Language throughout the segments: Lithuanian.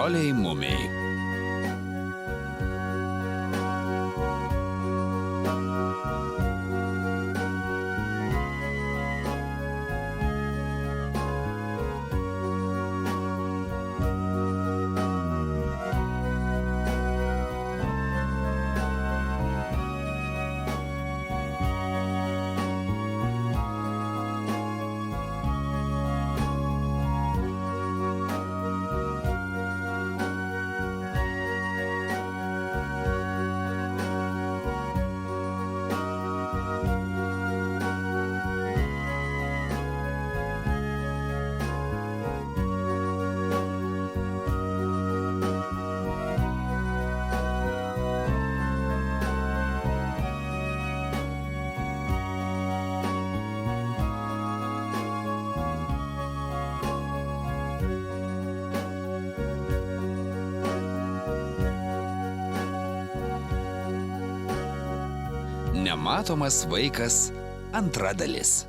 Broliai mumiai. Nematomas vaikas – antra dalis.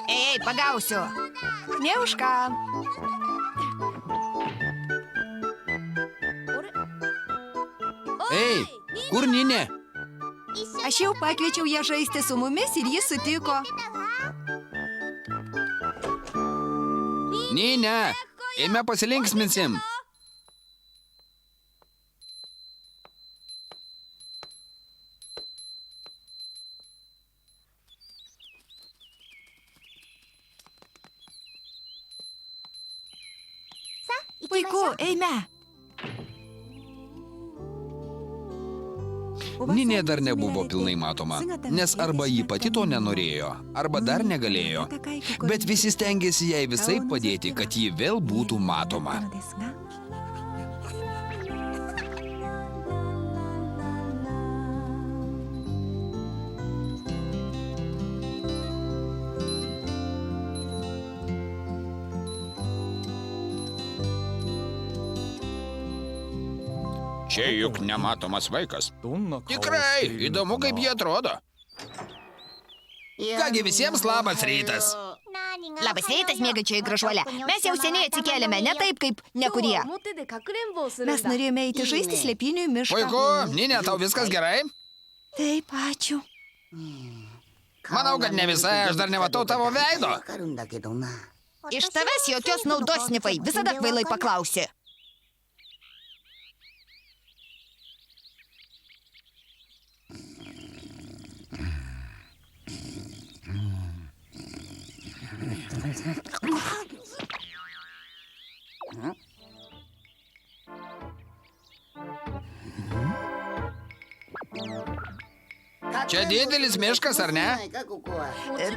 Ei, pagausiu. Ne už ką. Ei, kur Ninė? Aš jau pakviečiau ją žaisti su mumis ir jis sutiko. Ninė, eime pasilinksminsim. Puiku, eime. Ninė dar nebuvo pilnai matoma, nes arba ji pati to nenorėjo, arba dar negalėjo. Bet visi stengiasi jai visai padėti, kad ji vėl būtų matoma. Čia juk nematomas vaikas. Tikrai, įdomu, kaip jie atrodo. Kągi visiems labas rytas. Labas rytas, mėgančioji gražuolė. Mes jau seniai atsikėlėme, ne taip kaip nekurie. Mes norėjome eiti žaisti slėpynių į mišką. Puiku, Ninė, tau viskas gerai? Taip, ačiū. Manau, kad ne visai, aš dar nematau tavo veido. Iš tavęs jokios naudos, Snifai, visada kvailai paklausi. Čia didelis miškas, ar ne?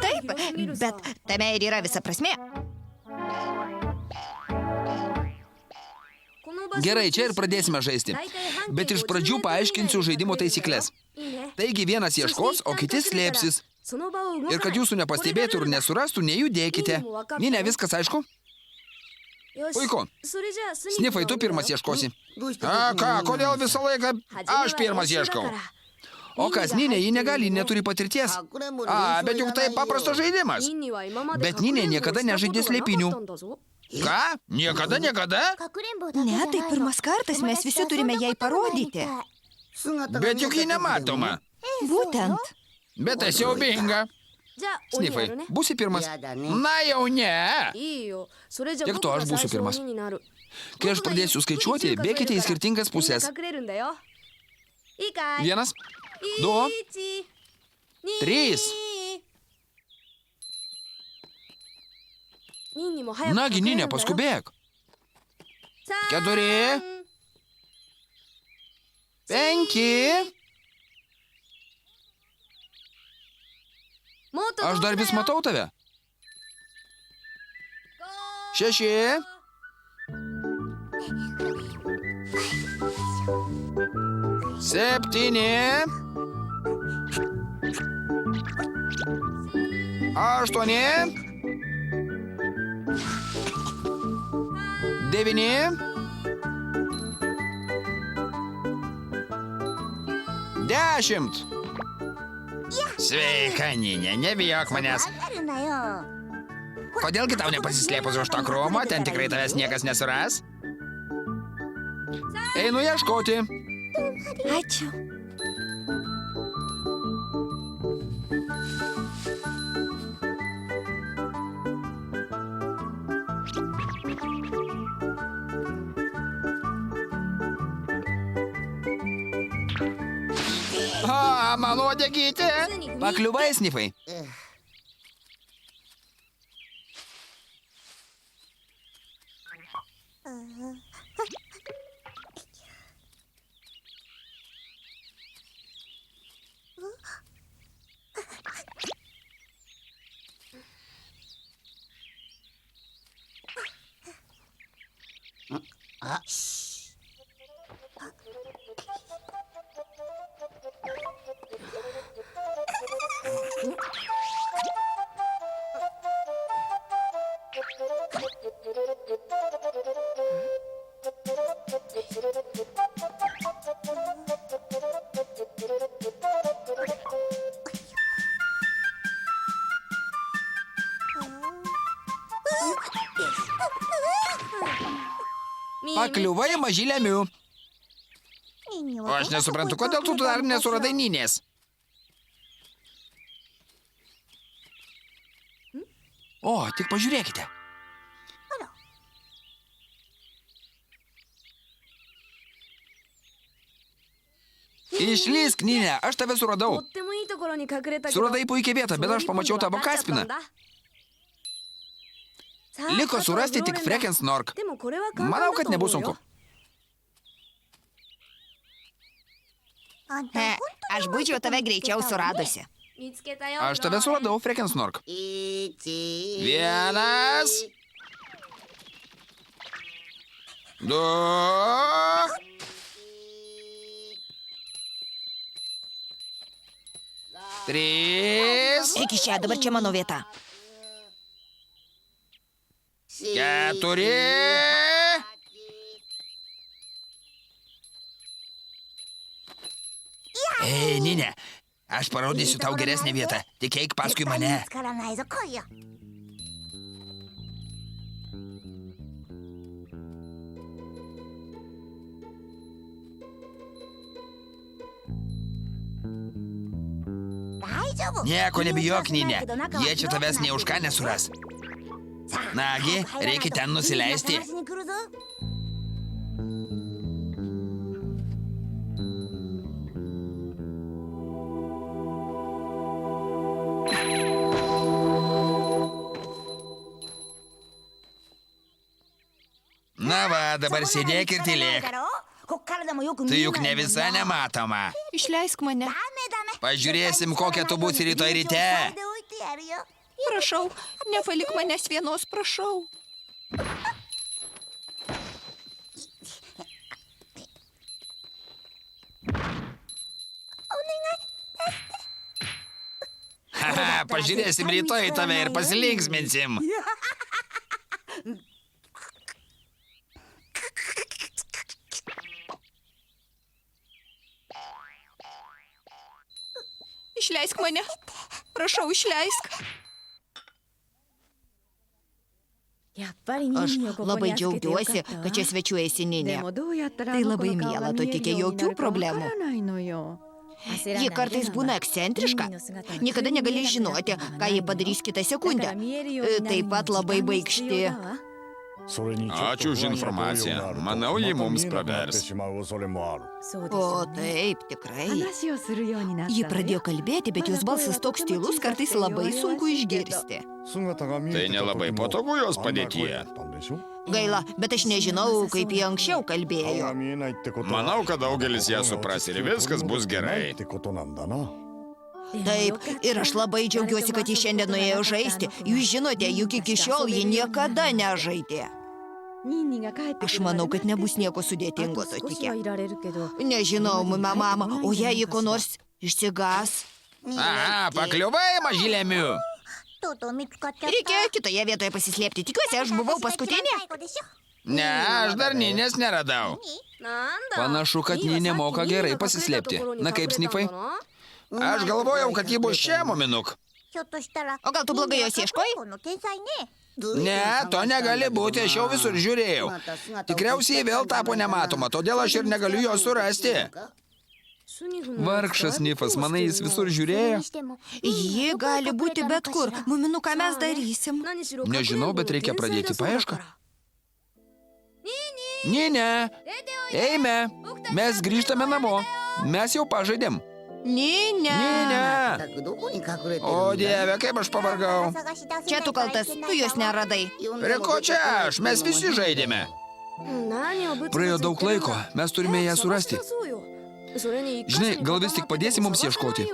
Taip, bet tame ir yra visa prasmė. Gerai, čia ir pradėsime žaisti. Bet iš pradžių paaiškinsiu žaidimo taisyklės. Taigi vienas ieškos, o kiti slėpsis. Ir kad jūsų nepastebėtų ir nesurastų, nejudėkite. Ninė, viskas aišku? Puiku. Snifai, tu pirmas ieškosi. A, ką, kodėl visą laiką aš pirmas ieškau? O kas, Ninė, ji negali, neturi patirties. A, bet juk tai paprastas žaidimas. Bet Ninė niekada nežaidė slėpinių. Ką? Niekada? Ne, tai pirmas kartas, mes visi turime jai parodyti. Bet juk ji nematoma. Būtent. Bet tai siaubinga. Snifai, būsi pirmas? Na jau ne. Tiek to, aš būsiu pirmas. Kai aš pradėsiu skaičiuoti, bėkite į skirtingas pusės. 1, 2, 3. Nagi, Ninė, paskubėk. 4, 5. Aš dar vis matau tave. 6. 7. 8. 9. Dešimt. Sveika, Ninė, nebijok manęs. Kodėlgi tau nepasislėpus už to krūmo, ten tikrai tavęs niekas nesuras? Einu ieškoti. Ačiū. O, mano uodegytė. Pakliuvai, Snifai. Pakliuvai, mažylė Miu. O aš nesuprantu, kodėl tu dar nesuradai Ninės. O, tik pažiūrėkite. Išlysk, Ninė, aš tave suradau. Suradai puikiai vietą, bet aš pamačiau tavo kaspiną. Liko surasti tik Frekensnork. Manau, kad nebus sunku. Aš būčiau tave greičiau suradusi. Aš tave suradau, Frekensnork. 1. 2. 3. Iki čia, dabar čia mano vieta. 4. Ei, Ninė, aš parodysiu tau geresnę vietą. Tik eik paskui mane. Nieko nebijok, Ninė. Jie čia tavęs nė už ką nesuras. Nagi, reikia ten nusileisti. Na va, dabar sėdėk ir tylėk. Tu juk ne visai nematoma. Išleisk mane. Pažiūrėsim, kokia tu būsi rytoj ryte. Prašau, nepalik manęs vienos, prašau. Haha, pažiūrėsim rytoj į tave ir pasilinksminsim. Išleisk mane. Prašau, išleisk. Aš labai džiaugiuosi, kad čia svečiuojasi Ninė. Tai labai miela, tu tikė jokių problemų. Ji kartais būna ekscentriška. Niekada negali žinoti, ką ji padarys kitą sekundę. Taip pat labai baikšti. Ačiū už informaciją. Manau, ji mums pravers. O taip, tikrai. Ji pradėjo kalbėti, bet jos balsas toks tylus, kartais labai sunku išgirsti. Tai nelabai patogu jos padėtyje. Gaila, bet aš nežinau, kaip ji anksčiau kalbėjo. Manau, kad daugelis ją supras ir viskas bus gerai. Taip, ir aš labai džiaugiuosi, kad ji šiandien nuėjo žaisti. Jūs žinote, juk iki šiol ji niekada nežaidė. Aš manau, kad nebus nieko sudėtingo, to tikė. Nežinau, mama, o jei ji ko nors išsigas? Aha, pakliuvai, mažylė Miu. Reikėjo kitoje vietoje pasislėpti. Tikiuosi, aš buvau paskutinė. Ne, aš dar Ninės neradau. Panašu, kad Ninė moka gerai pasislėpti. Na kaip, snifai? Aš galvojau, kad ji bus čia, Muminuk. O gal tu blogai jos ieškojai? Ne, to negali būti, aš jau visur žiūrėjau. Tikriausiai vėl tapo nematoma, todėl aš ir negaliu jos surasti. Vargšas snifas, manai, jis visur žiūrėjo? Ji gali būti bet kur. Muminu, ką mes darysim? Nežinau, bet reikia pradėti paiešką. Ninė, eime, mes grįžtame namo. Mes jau pažaidėm. Ninė. Ninė. O Dieve, kaip aš pavargau. Čia tu kaltas, tu jos neradai. Prie ko čia aš? Mes visi žaidėme. Praėjo daug laiko, mes turime ją surasti. Žinai, gal vis tik padėsi mums ieškoti?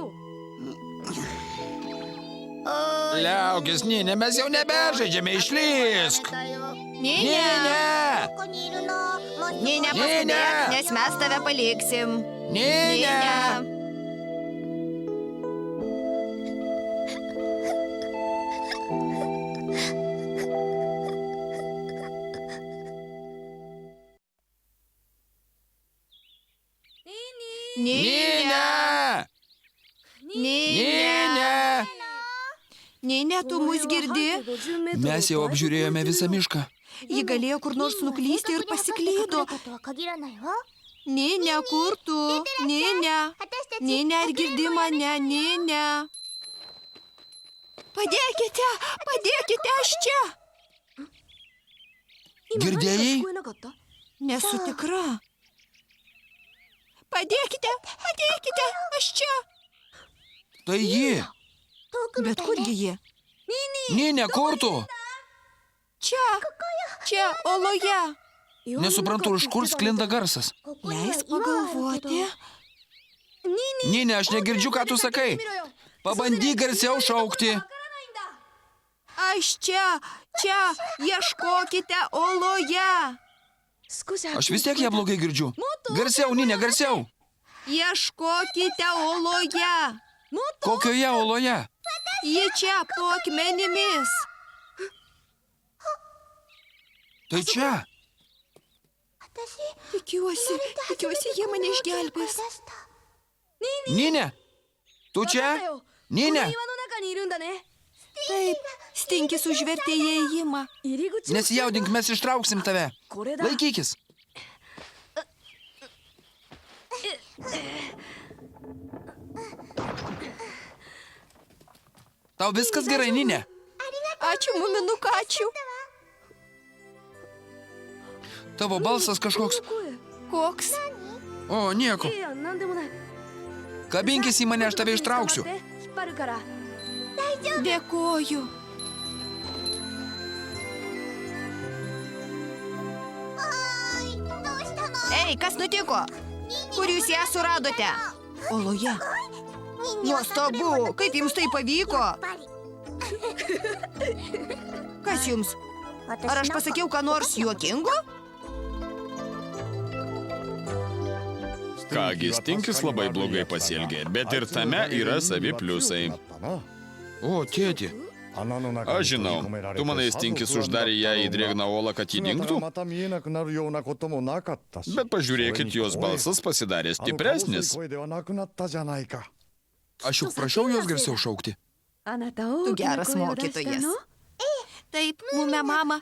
Liaukis, Ninė, mes jau nebežaidžiame, išlysk. Ninė. Ninė, paskubėk, nes mes tave paliksim. Ninė. Ninė. Ninė. Ninė, tu mus girdi? Mes jau apžiūrėjome visą mišką. Ji galėjo kur nors nuklysti ir pasiklydo. Ninė, kur tu? Ninė. Ninė, ar girdi mane? Ninė. Padėkite, padėkite, aš čia. Girdėjai? Nesu tikra. Padėkite, padėkite, aš čia. Tai ji. Bet kurgi ji? Ninė, kur tu? Čia, oloje. Nesuprantu, iš kur sklinda garsas. Leisk pagalvoti. Ninė, aš negirdžiu, ką tu sakai. Pabandyk garsiau šaukti. Aš čia, ieškokite oloje. Aš vis tiek ją blogai girdžiu. Garsiau, Ninė, garsiau. Ieškokite oloje. Kokioje oloje? Ji čia, po akmenimis. Tai čia. Tikiuosi, jie mane išgelbės. Ninė, tu čia? Ninė, Taip, Stinkis užvertė įėjimą. nesijaudink, mes ištrauksim tave. Laikykis. Tau viskas gerai, Ninė? Ačiū, Muminuk, ačiū. Tavo balsas kažkoks. Koks? O, nieko. Kabinkis į mane, aš tave ištrauksiu. Dėkoju. Ei, kas nutiko? Kur jūs ją suradote? Oloje. Nuostabu, kaip jums tai pavyko? Kas jums? Ar aš pasakiau ką nors juokingo? Kągi, Stinkis labai blogai pasielgė, bet ir tame yra savi pliusai. O, tėti. Aš žinau, tu manai, Stinkis uždarė ją į drėgną olą, kad ji dingtų? Bet pažiūrėkit, jos balsas pasidarė stipresnis. Aš juk prašiau jos garsiau šaukti. Tu geras mokytojas. Taip, Mume mama.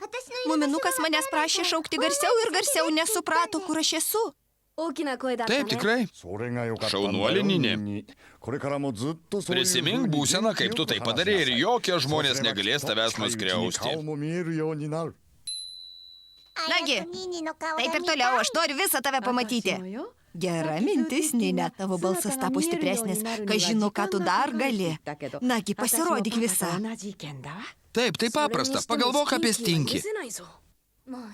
Muminukas manęs prašė šaukti garsiau ir garsiau nesuprato, kur aš esu. Taip, tikrai. Šaunuolė, Ninė. Prisimink būseną, kaip tu tai padarė ir jokie žmonės negalės tavęs nuskriausti. Nagi, taip ir toliau, aš noriu visą tave pamatyti. Gera mintis, Ninė, tavo balsas tapo stipresnis, kai žinau, ką tu dar gali. Nagi, pasirodyk visą. Taip, tai paprasta. Pagalvok apie Stinkį.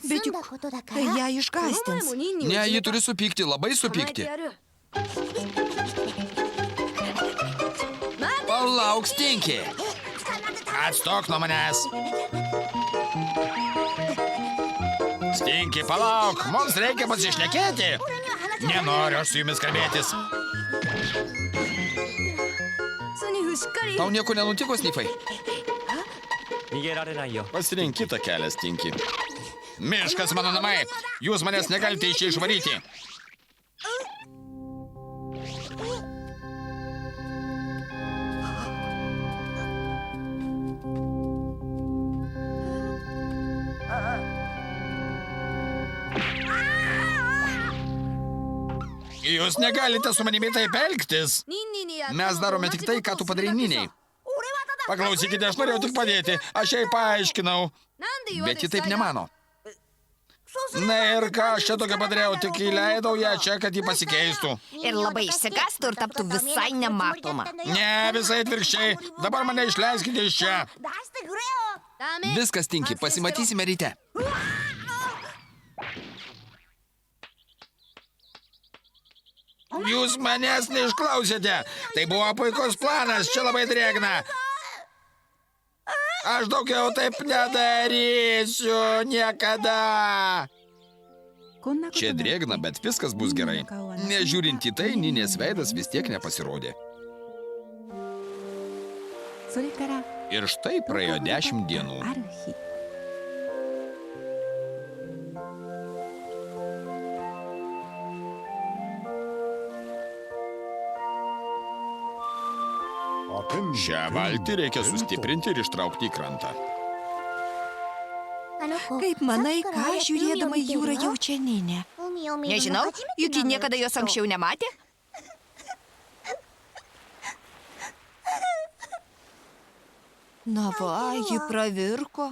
Bet juk tai ją išgąsdins. Ne, ji turi supykti, labai supykti. Palauk, Stinki. Atstok nuo manęs. Stinki, palauk, mums reikia pasišnekėti. Nenoriu aš su jumis kalbėtis. Tau nieko nenutiko, Snifai? Pasirink kitą kelią, Stinky. Miškas mano namai. Jūs manęs negalite iš čia išvaryti. Jūs negalite su manimi taip elgtis. Mes darome tik tai, ką tu padarai Niniai. Paklausykite, aš norėjau tik padėti. Aš jai paaiškinau. Bet ji taip nemano. Na ir ką aš čia tokia padariau, tik įleidau ją čia, kad ji pasikeistų. Ir labai išsigastų ir taptų visai nematoma. Ne, visai atvirkščiai. Dabar mane išleiskite iš čia. Viskas, Stinky, pasimatysime ryte. Jūs manęs neišklausėte. Tai buvo puikus planas, čia labai drėgna. Aš daugiau taip nedarysiu niekada. Čia drėgna, bet viskas bus gerai. Nežiūrint į tai, Ninės veidas vis tiek nepasirodė. Ir štai praėjo 10 dienų. Šią valtį reikia sustiprinti ir ištraukti į krantą. Kaip manai, ką žiūrėdama į jūrą jaučia Ninė? Nežinau, juk ji niekada jos anksčiau nematė. Na va, ji pravirko.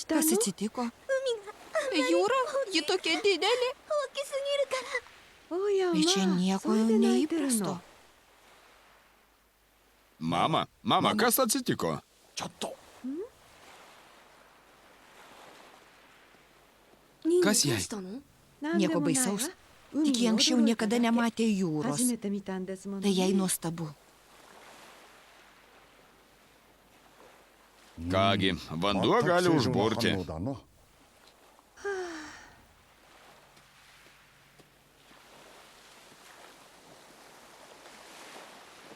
Kas atsitiko? Jūra, ji tokia didelė. Bet čia nieko neįprasto. Mama, kas atsitiko? Kas jai? Nieko baisaus. Tik ji anksčiau niekada nematė jūros. Tai jai nuostabu. Kągi, vanduo gali užburti.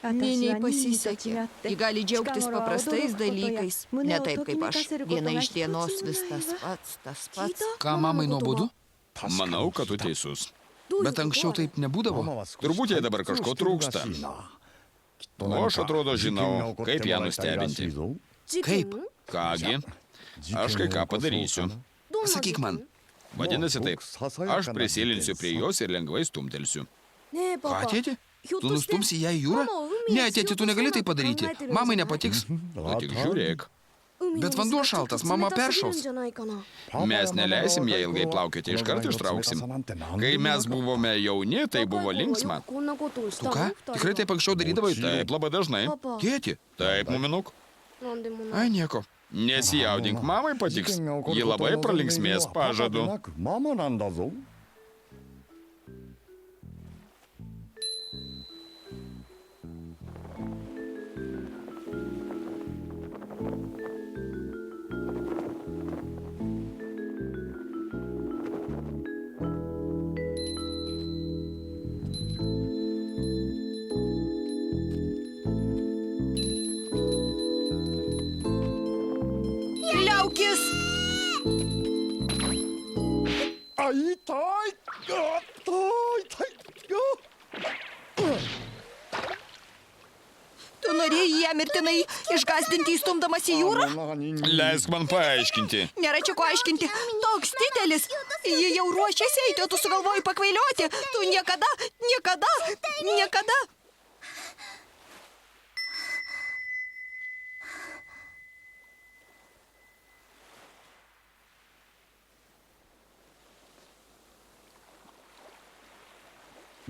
Niniai pasisekė. Ji gali džiaugtis paprastais dalykais. Ne taip kaip aš. Diena iš dienos vis tas pats. Ką mamai nuobodu? Manau, kad tu teisus. Bet anksčiau taip nebūdavo. Turbūt jai dabar kažko trūksta. O aš atrodo žinau, kaip ją nustebinti. Kaip? Kągi, aš kai ką padarysiu. Sakyk man. Vadinasi taip, aš prisėlinsiu prie jos ir lengvai stumtelsiu. Ką, tėti? Tu nustumsi ją į jūrą? Ne, tėti, tu negali tai padaryti. Mamai nepatiks. Tu tik žiūrėk. Bet vanduo šaltas, mama peršals. Mes neleisim ją ilgai plaukioti, iškart ištrauksim. Kai mes buvome jauni, tai buvo linksma. Tu ką? Tikrai taip anksčiau darydavai? Taip, labai dažnai. Tėti? Taip, muminuk. Ai, nieko. Nesijaudink, mamai patiks. Ji labai pralinksmės, pažadu. Liaukis! Tu norėjai ją mirtinai išgąsdinti įstumdamas į jūrą? Leisk man paaiškinti. Nėra čia ko aiškinti. Toks didelis. Ji jau ruošiasi eiti, o tu sugalvoji pakvailioti. Tu niekada.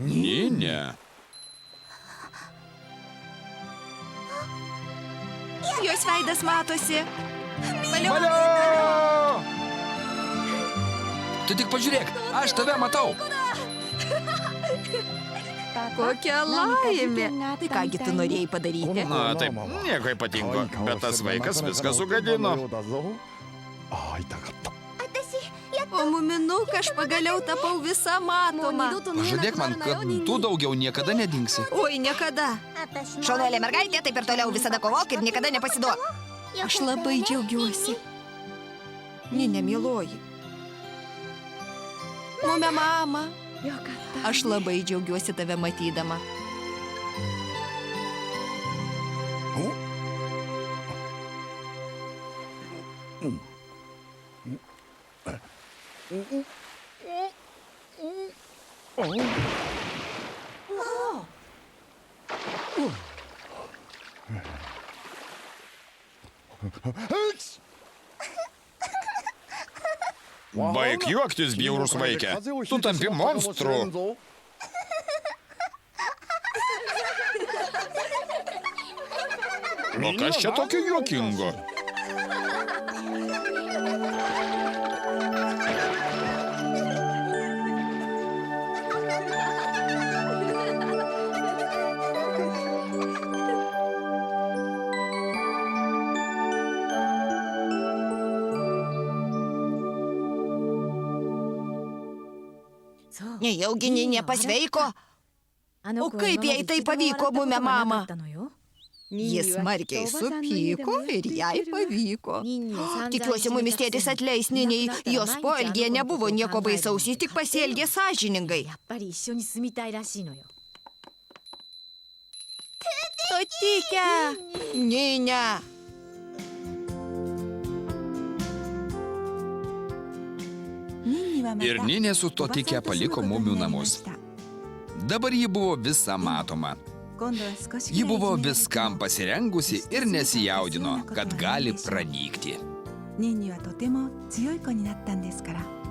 Ne. Jos veidas matosi. Valio! Tu tik pažiūrėk, aš tave matau. Kokia laimė. Tai kągi tu norėjai padaryti? Na, taip, nieko ypatingo, bet tas vaikas viską sugadino. O muminuk, aš pagaliau tapau visą matomą. Pažadėk man, kad tu daugiau niekada nedingsi. Oi, niekada. Šaunuolė mergaitė, taip ir toliau visada kovok ir niekada nepasiduok. Aš labai džiaugiuosi. Ninė, mieloji. Mumia mama. Aš labai džiaugiuosi tave matydama. Baik juoktis, bjaurus vaikė. Tu tampi monstru. O kas čia tokio juokingo? Nejaugi nepasveiko? O kaip jai tai pavyko, mumia mama? Jis smarkiai supyko ir jai pavyko. Tikiuosi, mumis tėtis atleis Niniai. Jos poelgėje nebuvo nieko baisaus, jis tik pasielgė sąžiningai. Totyke! Ninė! Ir Ninė su Totike paliko mumių namus. Dabar ji buvo visa matoma. Ji buvo viskam pasirengusi ir nesijaudino, kad gali pranykti. ニンニはとても強い子になったんですから。